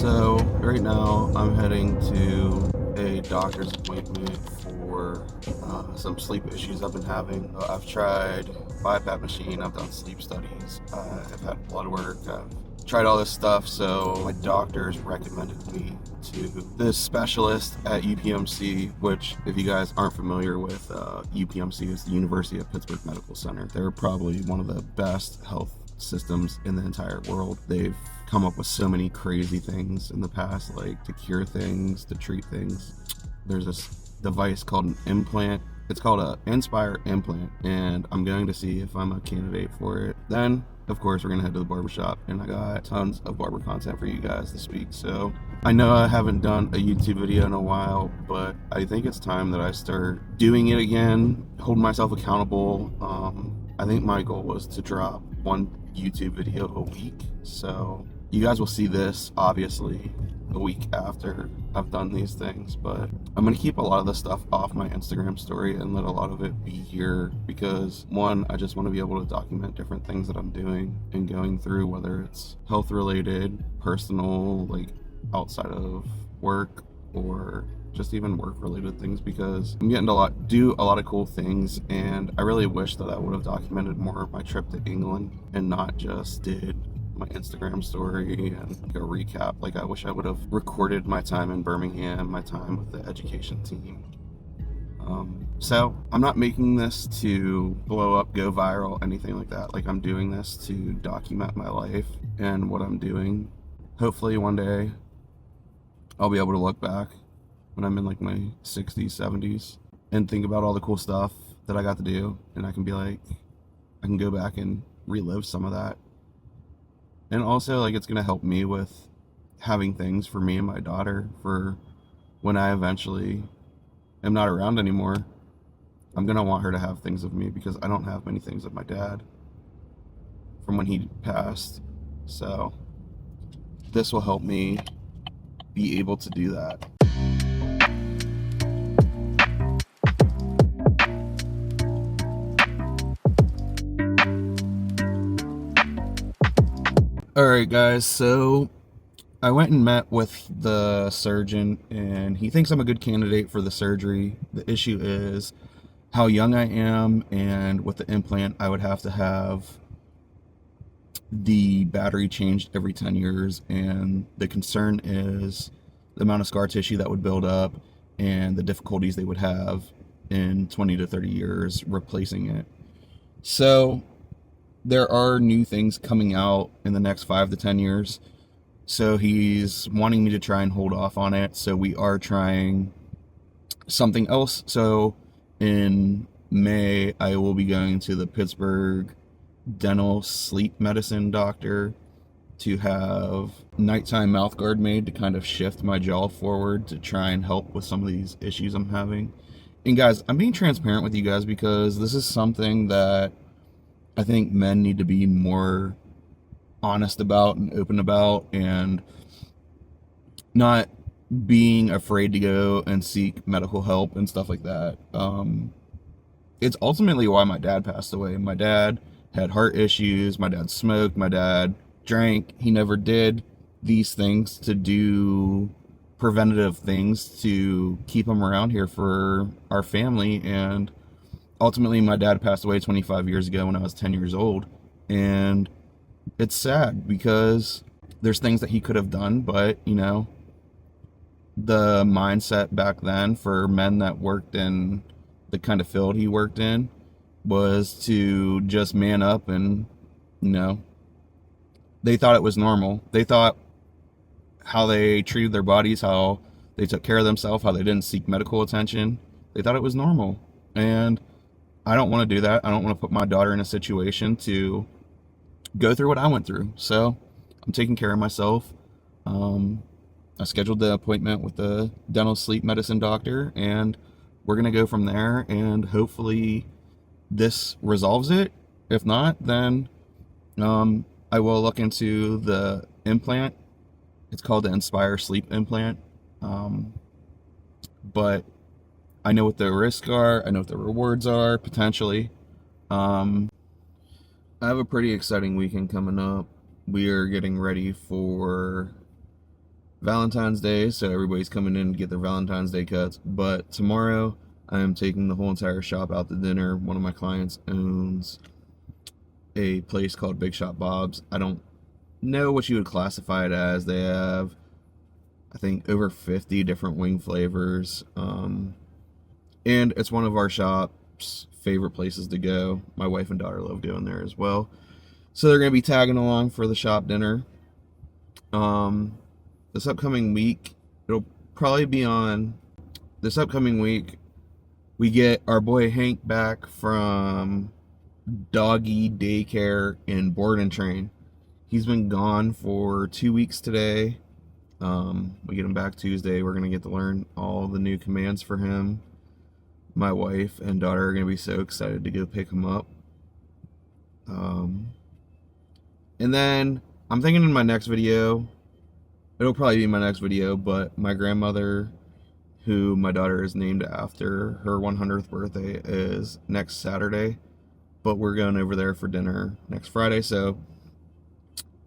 So right now I'm heading to a doctor's appointment for some sleep issues I've been having. I've tried BiPAP machine, I've done sleep studies, I've had blood work, I've tried all this stuff. So my doctors recommended me to this specialist at UPMC, which, if you guys aren't familiar with, UPMC is the University of Pittsburgh Medical Center. They're probably one of the best health systems in the entire world. They've come up with so many crazy things in the past, like to cure things, to treat things. There's this device called an implant. It's called a Inspire implant, and I'm going to see if I'm a candidate for it. Then, of course, we're gonna head to the barbershop, and I got tons of barber content for you guys to speak. So I know I haven't done a YouTube video in a while, but I think it's time that I start doing it again, holding myself accountable. I think my goal was to drop one YouTube video a week, so you guys will see this obviously a week after I've done these things, but I'm gonna keep a lot of the stuff off my Instagram story and let a lot of it be here because, one, I just want to be able to document different things that I'm doing and going through, whether it's health related, personal, like outside of work, or just even work related things, because I'm getting to do a lot of cool things, and I really wish that I would have documented more of my trip to England and not just did my Instagram story and a recap. Like, I wish I would have recorded my time in Birmingham, my time with the education team. So I'm not making this to blow up, go viral, anything like that. Like, I'm doing this to document my life and what I'm doing. Hopefully one day I'll be able to look back when I'm in like my 60s, 70s and think about all the cool stuff that I got to do, and I can be like, I can go back and relive some of that. And also, like, it's gonna help me with having things for me and my daughter for when I eventually am not around anymore. I'm gonna want her to have things of me because I don't have many things of my dad from when he passed. So this will help me be able to do that. Alright guys, so I went and met with the surgeon, and he thinks I'm a good candidate for the surgery. The issue is how young I am, and with the implant I would have to have the battery changed every 10 years, and the concern is the amount of scar tissue that would build up and the difficulties they would have in 20 to 30 years replacing it. So there are new things coming out in the next 5 to 10 years. So he's wanting me to try and hold off on it. So we are trying something else. So in May, I will be going to the Pittsburgh dental sleep medicine doctor to have nighttime mouth guard made to kind of shift my jaw forward to try and help with some of these issues I'm having. And guys, I'm being transparent with you guys because this is something that I think men need to be more honest about and open about, and not being afraid to go and seek medical help and stuff like that. It's ultimately why my dad passed away. My dad had heart issues, my dad smoked, my dad drank. He never did these things to do preventative things to keep him around here for our family, and ultimately my dad passed away 25 years ago when I was 10 years old. And it's sad because there's things that he could have done, but you know, the mindset back then for men that worked in the kind of field he worked in was to just man up, and you know, they thought it was normal. They thought how they treated their bodies, how they took care of themselves, how they didn't seek medical attention, they thought it was normal. And I don't want to do that. I don't want to put my daughter in a situation to go through what I went through. So I'm taking care of myself. I scheduled the appointment with the dental sleep medicine doctor, and we're going to go from there, and hopefully this resolves it. If not, then I will look into the implant. It's called the Inspire sleep implant. But I know what the risks are. I know what the rewards are, potentially. I have a pretty exciting weekend coming up. We are getting ready for Valentine's Day, so everybody's coming in to get their Valentine's Day cuts. But tomorrow, I am taking the whole entire shop out to dinner. One of my clients owns a place called Big Shot Bob's. I don't know what you would classify it as. They have, I think, over 50 different wing flavors. And it's one of our shop's favorite places to go. My wife and daughter love going there as well. So they're going to be tagging along for the shop dinner. This upcoming week, it'll probably be on this upcoming week. We get our boy Hank back from doggy daycare and board and train. He's been gone for 2 weeks today. We get him back Tuesday. We're going to get to learn all the new commands for him. My wife and daughter are going to be so excited to go pick him up. And then I'm thinking in my next video, it'll probably be my next video, but my grandmother, who my daughter is named after, her 100th birthday is next Saturday, but we're going over there for dinner next Friday, so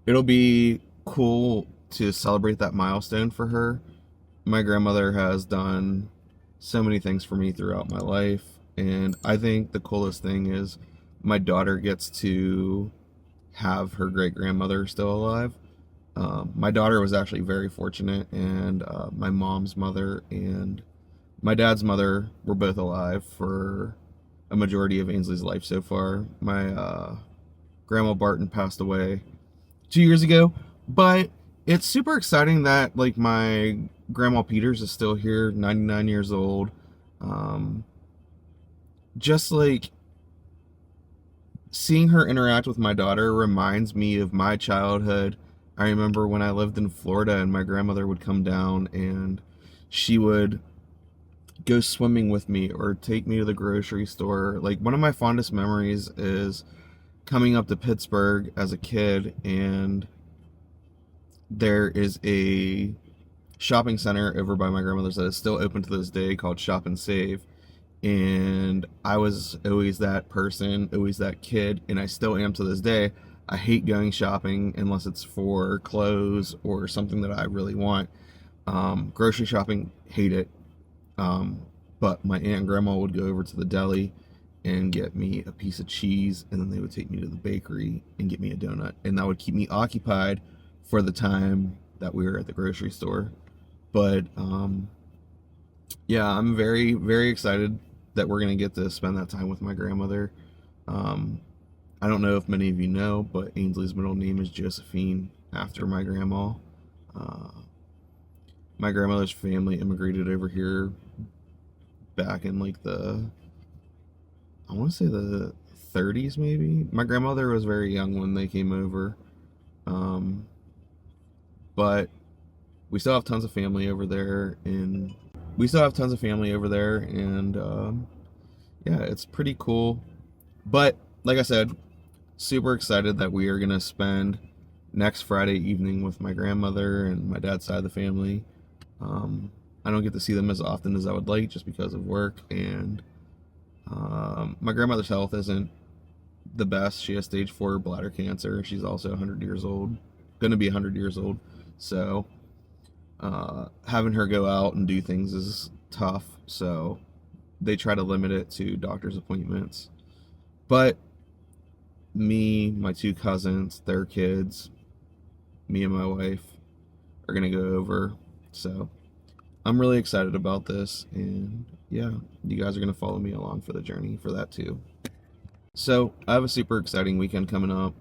it'll be cool to celebrate that milestone for her. My grandmother has done so many things for me throughout my life, and I think the coolest thing is my daughter gets to have her great-grandmother still alive. My daughter was actually very fortunate, and my mom's mother and my dad's mother were both alive for a majority of Ainsley's life so far. My grandma Barton passed away 2 years ago, but it's super exciting that like my grandma Peters is still here, 99 years old. Just like seeing her interact with my daughter reminds me of my childhood. I remember when I lived in Florida and my grandmother would come down and she would go swimming with me or take me to the grocery store. Like one of my fondest memories is coming up to Pittsburgh as a kid, and there is a shopping center over by my grandmother's that is still open to this day called Shop and Save. And I was always that person, always that kid, and I still am to this day. I hate going shopping unless it's for clothes or something that I really want. Grocery shopping, hate it. But my aunt and grandma would go over to the deli and get me a piece of cheese, and then they would take me to the bakery and get me a donut, and that would keep me occupied for the time that we were at the grocery store. But yeah, I'm very, very excited that we're going to get to spend that time with my grandmother. I don't know if many of you know, but Ainsley's middle name is Josephine, after my grandma. My grandmother's family immigrated over here back in like I want to say the 30s maybe. My grandmother was very young when they came over. But we still have tons of family over there, and yeah, it's pretty cool. But like I said, super excited that we are gonna spend next Friday evening with my grandmother and my dad's side of the family. I don't get to see them as often as I would like just because of work, and my grandmother's health isn't the best. She has stage 4 bladder cancer. She's also 100 years old, gonna be 100 years old. So having her go out and do things is tough, so they try to limit it to doctor's appointments. But me, my 2 cousins, their kids, me and my wife are gonna go over. So I'm really excited about this, and yeah, you guys are gonna follow me along for the journey for that too. So I have a super exciting weekend coming up.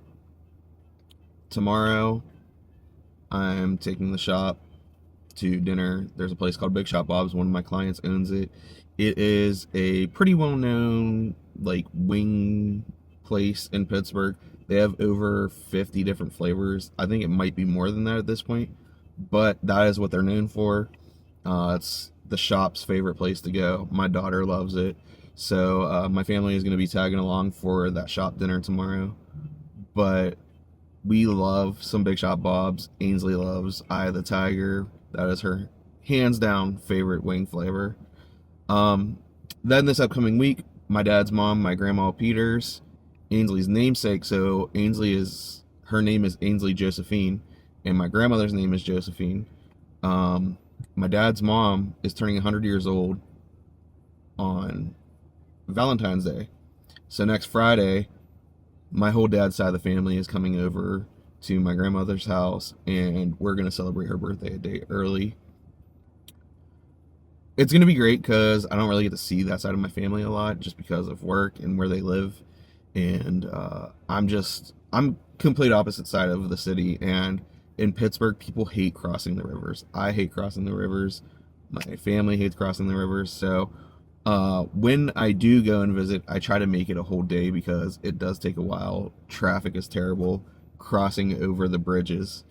Tomorrow I'm taking the shop to dinner. There's a place called Big Shot Bob's. One of my clients owns it. It is a pretty well-known like wing place in Pittsburgh. They have over 50 different flavors. I think it might be more than that at this point, but that is what they're known for. It's the shop's favorite place to go. My daughter loves it. So my family is going to be tagging along for that shop dinner tomorrow. But we love some Big Shot Bob's. Ainsley loves Eye of the Tiger. That is her hands down favorite wing flavor. Then this upcoming week, my dad's mom, my grandma Peters, Ainsley's namesake. So her name is Ainsley Josephine, and my grandmother's name is Josephine. My dad's mom is turning 100 years old on Valentine's Day. So next Friday, my whole dad's side of the family is coming over to my grandmother's house, and we're going to celebrate her birthday a day early. It's going to be great because I don't really get to see that side of my family a lot just because of work and where they live. And I'm complete opposite side of the city. And in Pittsburgh, people hate crossing the rivers. I hate crossing the rivers. My family hates crossing the rivers. So when I do go and visit, I try to make it a whole day because it does take a while. Traffic is terrible crossing over the bridges.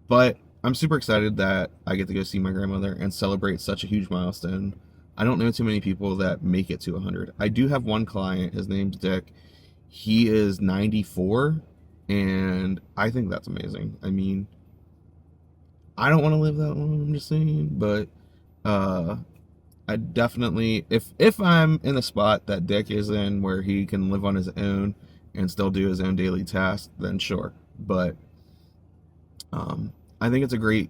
But I'm super excited that I get to go see my grandmother and celebrate such a huge milestone. I don't know too many people that make it to 100. I do have one client. His name's Dick. He is 94, and I think that's amazing. I mean, I don't want to live that long, I'm just saying, but I definitely, if I'm in a spot that Dick is in where he can live on his own and still do his own daily tasks, then sure. But I think it's a great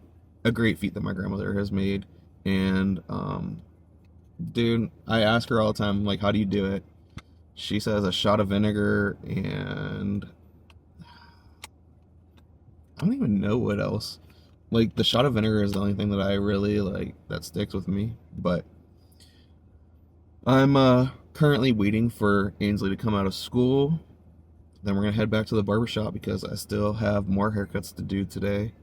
feat that my grandmother has made. And dude, I ask her all the time, like, how do you do it? She says a shot of vinegar, and I don't even know what else. Like, the shot of vinegar is the only thing that I really like that sticks with me. But I'm currently waiting for Ainsley to come out of school. Then we're gonna head back to the barbershop because I still have more haircuts to do today.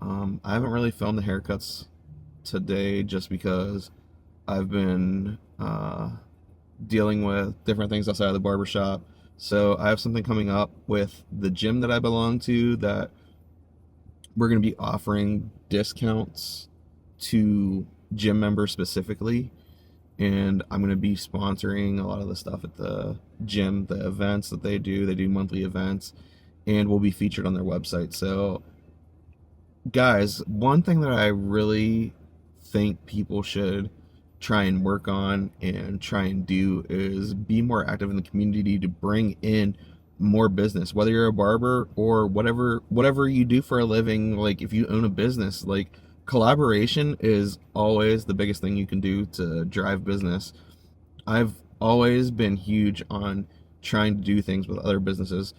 I haven't really filmed the haircuts today just because I've been dealing with different things outside of the barbershop. So I have something coming up with the gym that I belong to that we're going to be offering discounts to gym members specifically. And I'm going to be sponsoring a lot of the stuff at the gym, the events that they do. They do monthly events, and we'll be featured on their website. So guys, one thing that I really think people should try and work on and try and do is be more active in the community to bring in more business, whether you're a barber or whatever you do for a living. Like, if you own a business, like, collaboration is always the biggest thing you can do to drive business. I've always been huge on trying to do things with other businesses,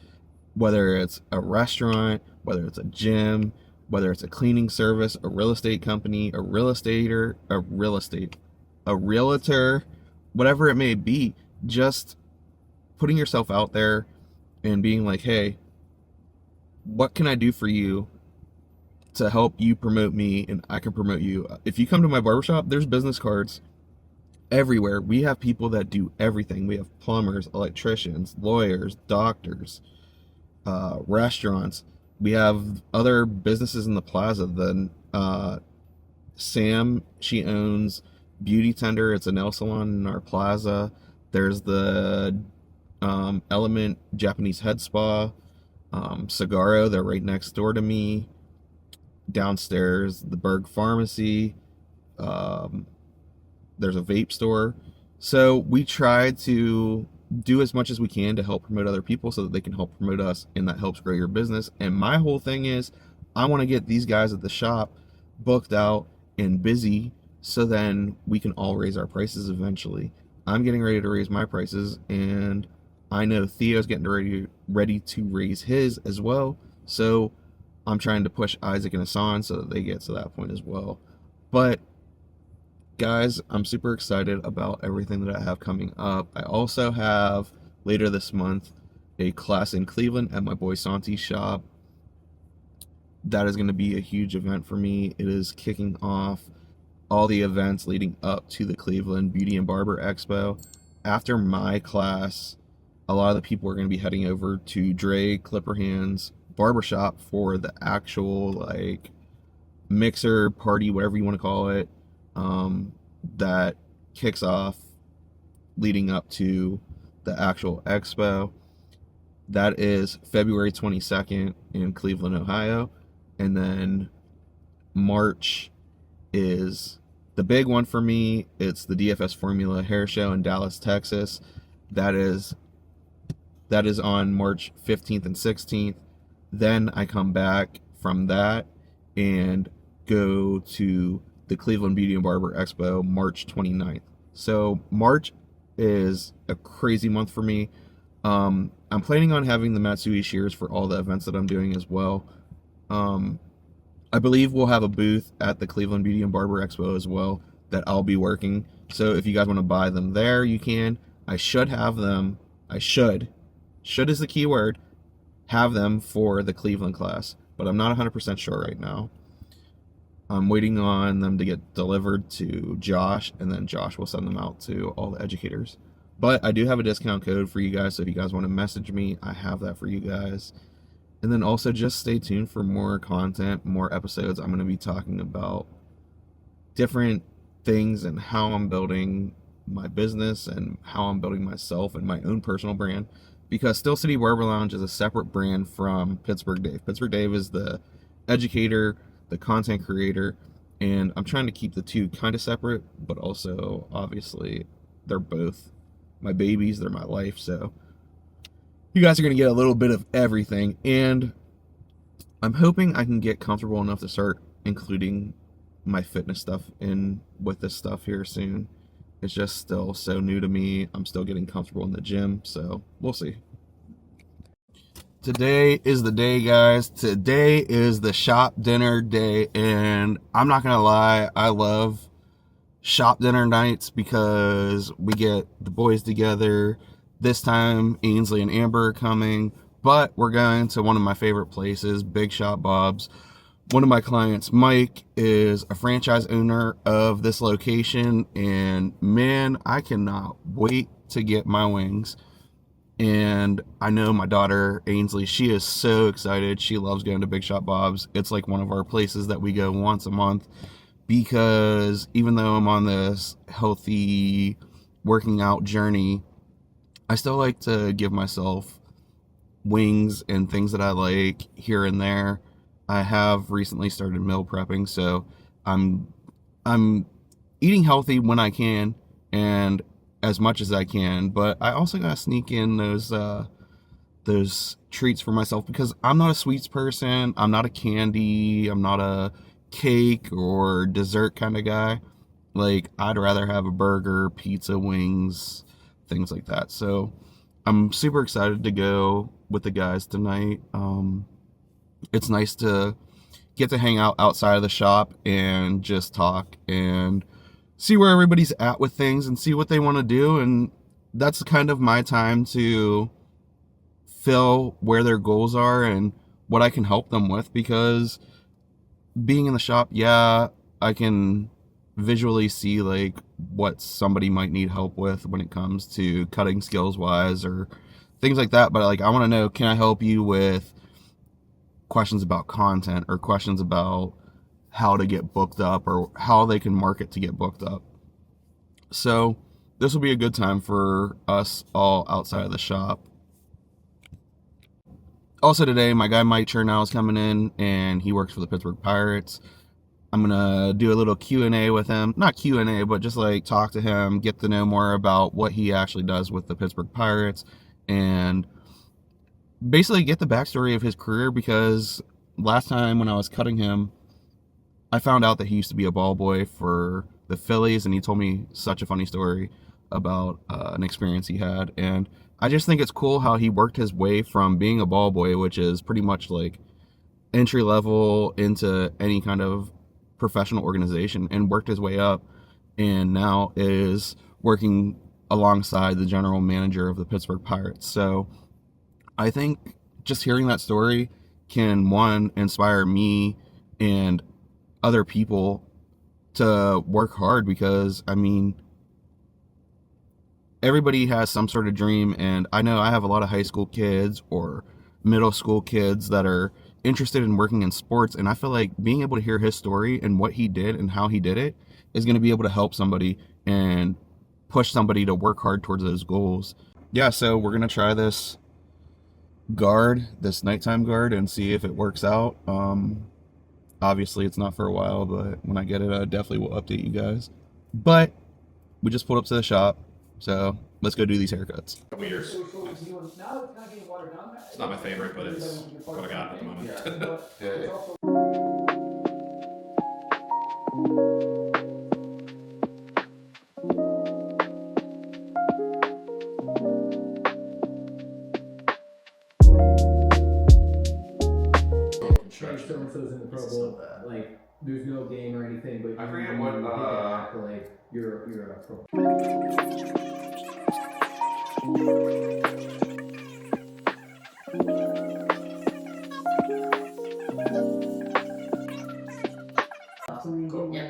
whether it's a restaurant, whether it's a gym, whether it's a cleaning service, a real estate company, a realtor, whatever it may be. Just putting yourself out there and being like, hey, what can I do for you to help you promote me and I can promote you? If you come to my barbershop, there's business cards everywhere. We have people that do everything. We have plumbers, electricians, lawyers, doctors, restaurants. We have other businesses in the plaza. Sam, she owns Beauty Tender. It's a nail salon in our plaza. There's the Element Japanese Head Spa, Sagaro. They're right next door to me. Downstairs, the Berg Pharmacy. There's a vape store. So we try to do as much as we can to help promote other people so that they can help promote us, and that helps grow your business. And my whole thing is, I want to get these guys at the shop booked out and busy so then we can all raise our prices eventually. I'm getting ready to raise my prices, and I know Theo's getting ready to raise his as well. So I'm trying to push Isaac and Hassan so that they get to that point as well. But guys, I'm super excited about everything that I have coming up. I also have later this month a class in Cleveland at my boy Santi's shop. That is going to be a huge event for me. It is kicking off all the events leading up to the Cleveland Beauty and Barber Expo. After my class, a lot of the people are going to be heading over to Dre Clipper Hands Barbershop for the actual, like, mixer party, whatever you want to call it, that kicks off leading up to the actual expo. That is February 22nd in Cleveland, Ohio. And then March is the big one for me. It's the DFS Formula Hair Show in Dallas, Texas. That is on March 15th and 16th. Then I come back from that and go to the Cleveland Beauty and Barber Expo March 29th. So March is a crazy month for me. I'm planning on having the Matsui shears for all the events that I'm doing as well. I believe we'll have a booth at the Cleveland Beauty and Barber Expo as well that I'll be working. So if you guys want to buy them there, you can. I should have them. I should is the key word, have them for the Cleveland class, but I'm not 100% sure right now. I'm waiting on them to get delivered to Josh, and then Josh will send them out to all the educators. But I do have a discount code for you guys, so if you guys want to message me, I have that for you guys. And then also just stay tuned for more content, more episodes. I'm going to be talking about different things and how I'm building my business and how I'm building myself and my own personal brand. Because Steel City Barber Lounge is a separate brand from Pittsburgh Dave. Pittsburgh Dave is the educator, the content creator, and I'm trying to keep the two kind of separate, but also obviously they're both my babies, they're my life, so you guys are going to get a little bit of everything. And I'm hoping I can get comfortable enough to start including my fitness stuff in with this stuff here soon. It's just still so new to me. I'm still getting comfortable in the gym, so we'll see. Today is the day, guys. Today is the shop dinner day, and I'm not gonna lie, I love shop dinner nights because we get the boys together. This time Ainsley and Amber are coming, but we're going to one of my favorite places, Big Shot Bob's. One of my clients, Mike, is a franchise owner of this location, and man, I cannot wait to get my wings. And I know my daughter, Ainsley, she is so excited. She loves going to Big Shot Bob's. It's like one of our places that we go once a month, because even though I'm on this healthy working out journey, I still like to give myself wings and things that I like here and there. I have recently started meal prepping, so I'm eating healthy when I can and as much as I can, but I also gotta sneak in those treats for myself, because I'm not a sweets person, I'm not a candy, I'm not a cake or dessert kind of guy. Like, I'd rather have a burger, pizza, wings, things like that. So I'm super excited to go with the guys tonight. It's nice to get to hang out outside of the shop and just talk and see where everybody's at with things and see what they want to do. And that's kind of my time to feel where their goals are and what I can help them with, because being in the shop, yeah, I can visually see like what somebody might need help with when it comes to cutting skills wise or things like that. But like, I want to know, can I help you with questions about content or questions about how to get booked up or how they can market to get booked up? So this will be a good time for us all outside of the shop. Also today, my guy Mike Chernow is coming in, and he works for the Pittsburgh Pirates. I'm gonna do a little Q&A with him. Not Q&A, but just like talk to him, get to know more about what he actually does with the Pittsburgh Pirates, and basically get the backstory of his career, because last time when I was cutting him, I found out that he used to be a ball boy for the Phillies, and he told me such a funny story about an experience he had. And I just think it's cool how he worked his way from being a ball boy, which is pretty much like entry level, into any kind of professional organization, and worked his way up, and now is working alongside the general manager of the Pittsburgh Pirates. So I think just hearing that story can, one, inspire me and other people to work hard, because I mean, everybody has some sort of dream, and I know I have a lot of high school kids or middle school kids that are interested in working in sports, and I feel like being able to hear his story and what he did and how he did it is going to be able to help somebody and push somebody to work hard towards those goals. Yeah, so we're going to try this guard, this nighttime guard, and see if it works out. Obviously it's not for a while, but when I get it, I definitely will update you guys. But we just pulled up to the shop, so let's go do these haircuts. Couple years. Nice. It's not my favorite, but it's what I got at the moment. trouble, like there's no game or anything, but I forget you what, hit that accolade, you're a pro. Cool. Yeah.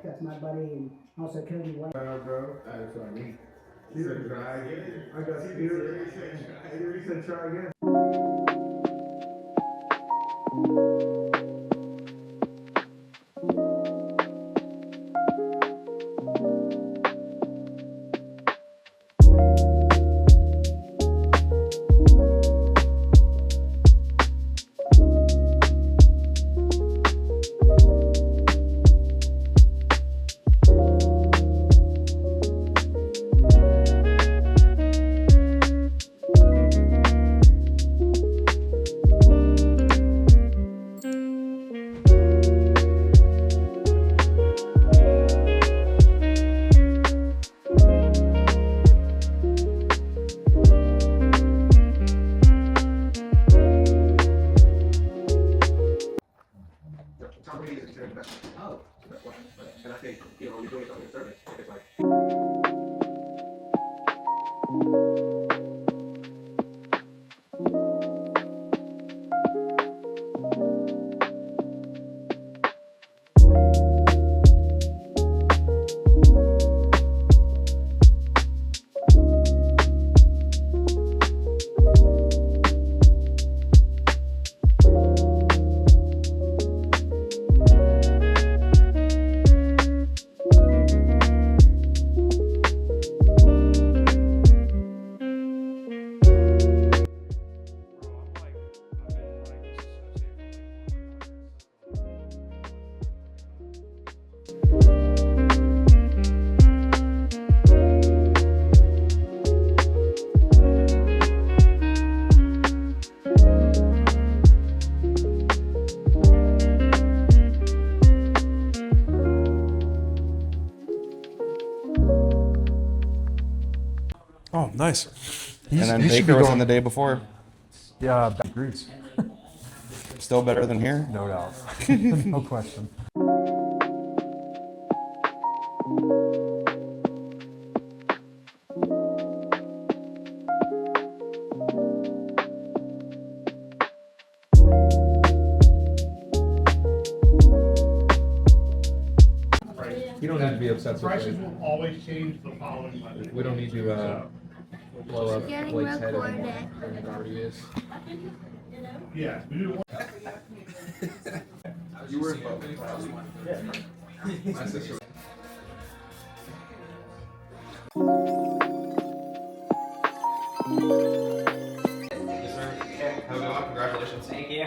That's my buddy, and also Cody White. Bro, that's what I mean. He said try again. I got Peter. He said try again. Oh. And I think, when you're doing something service, it's like. Oh, nice. And then he should Baker be was going- on the day before. Yeah, Greece. Still better than here. No doubt. No question. You don't need to be obsessed with Prices it. will always change the following Monday. We don't need to blow up Getting Blake's head recorded. anymore than it already is. Yeah, we do. You were My sister. Congratulations. Thank you.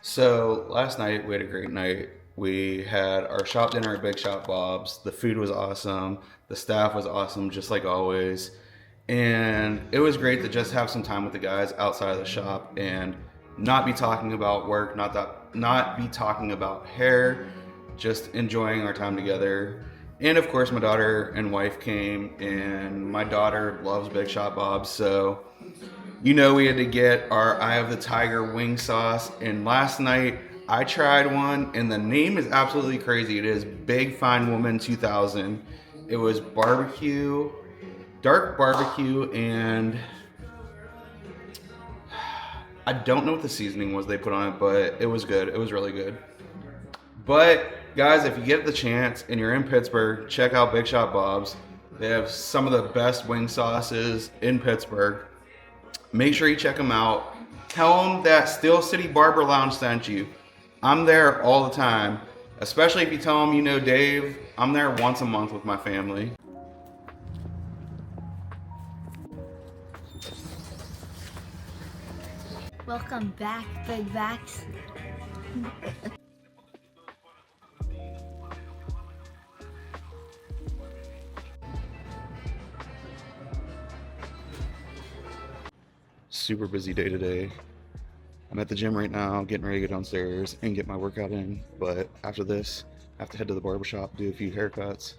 So last night we had a great night. We had our shop dinner at Big Shot Bob's. The food was awesome. The staff was awesome, just like always. And it was great to just have some time with the guys outside of the shop and not be talking about work, not be talking about hair, just enjoying our time together. And of course, my daughter and wife came, and my daughter loves Big Shot Bob's, so we had to get our Eye of the Tiger wing sauce. And last night I tried one, and the name is absolutely crazy. It is Big Fine Woman 2000. It was barbecue, dark barbecue, and I don't know what the seasoning was they put on it, but it was good. It was really good. But guys, if you get the chance and you're in Pittsburgh, check out Big Shot Bob's. They have some of the best wing sauces in Pittsburgh. Make sure you check them out. Tell them that Steel City Barber Lounge sent you. I'm there all the time, especially if you tell them you know Dave. I'm there once a month with my family. Welcome back, Big Backs. Super busy day today. I'm at the gym right now, getting ready to go downstairs and get my workout in. But after this, I have to head to the barbershop, do a few haircuts,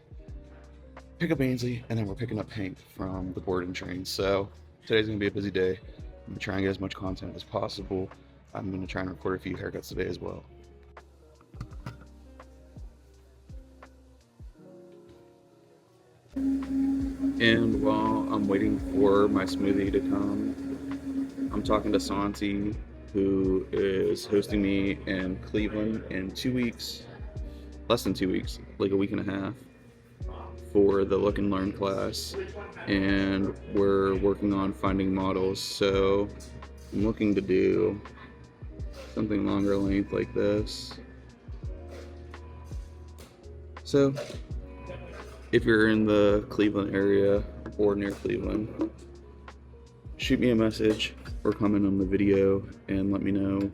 pick up Ainsley, and then we're picking up Hank from the board and train. So today's gonna be a busy day. I'm gonna try and get as much content as possible. I'm gonna try and record a few haircuts today as well. And while I'm waiting for my smoothie to come, I'm talking to Santi, who is hosting me in Cleveland in 2 weeks, less than 2 weeks, like a week and a half, for the Look and Learn class. And we're working on finding models, so I'm looking to do something longer length like this. So if you're in the Cleveland area or near Cleveland, shoot me a message or comment on the video and let me know.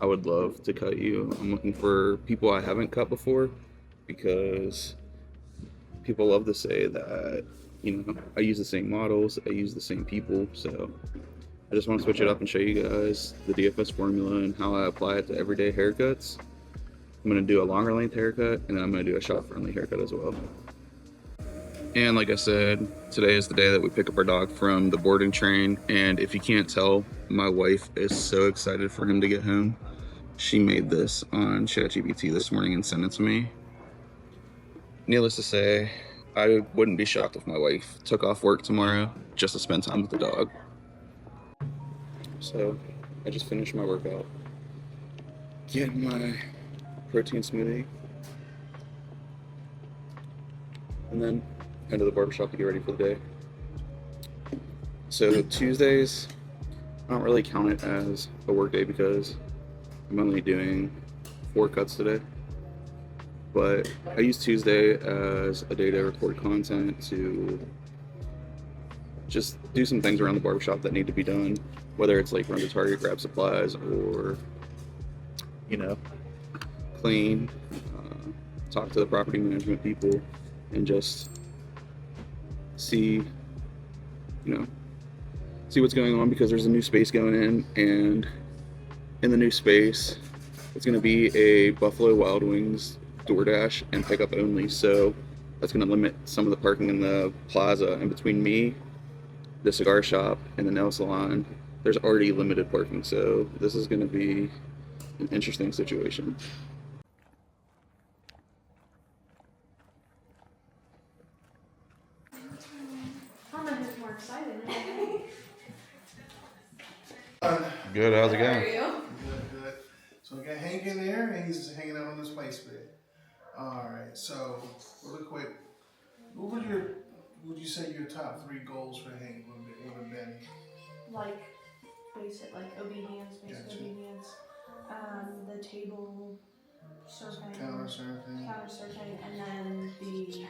I would love to cut you. I'm looking for people I haven't cut before, because people love to say that, you know, I use the same models, I use the same people. So I just want to switch it up and show you guys the DFS formula and how I apply it to everyday haircuts. I'm going to do a longer length haircut, and then I'm going to do a shop friendly haircut as well. And like I said, today is the day that we pick up our dog from the boarding train. And if you can't tell, my wife is so excited for him to get home. She made this on ChatGPT this morning and sent it to me. Needless to say, I wouldn't be shocked if my wife took off work tomorrow just to spend time with the dog. So I just finished my workout, getting my protein smoothie, and then head to the barbershop to get ready for the day. So Tuesdays, I don't really count it as a work day because I'm only doing 4 cuts today. But I use Tuesday as a day to record content, to just do some things around the barbershop that need to be done, whether it's like run to Target, grab supplies, or, you know, clean, talk to the property management people, and just see, you know, see what's going on, because there's a new space going in, and in the new space, it's going to be a Buffalo Wild Wings DoorDash and pickup only. So that's going to limit some of the parking in the plaza. And between me, the cigar shop, and the nail salon, there's already limited parking. So this is going to be an interesting situation. More excited. Good, how's it How are going? you? Good. So we got Hank in there, and he's hanging out on this place bed. All right. So really quick, what would you say your top 3 goals for Hank would have been? Like basic, like obedience, basic Gotcha. obedience. The table surfing, Counter surfing. counter surfing, and then the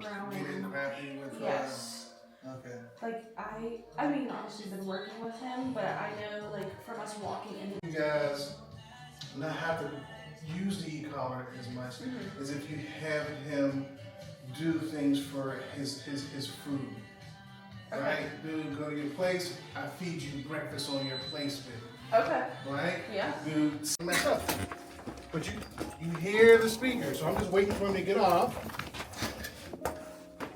Getting growling. crappy with. Yes. Okay. Like I mean, obviously been working with him, but I know like from us walking into. You guys not have to use the e-collar as much as if you have him do things for his food. Okay. Right? Dude, go to your place, I feed you breakfast on your place, baby. Okay. Right? Yeah. Dude, mess up. But you hear the speaker, so I'm just waiting for him to get off.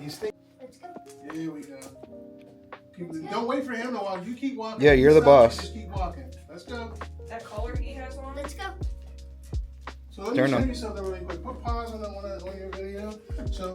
He's thinking. Let's go. Here we go. Don't wait for him to walk. You keep walking. Yeah, you're the boss. Just keep walking. Let's go. That collar he has on. Let's go. So let me Turn show on. you something really quick. Put pause on your video. So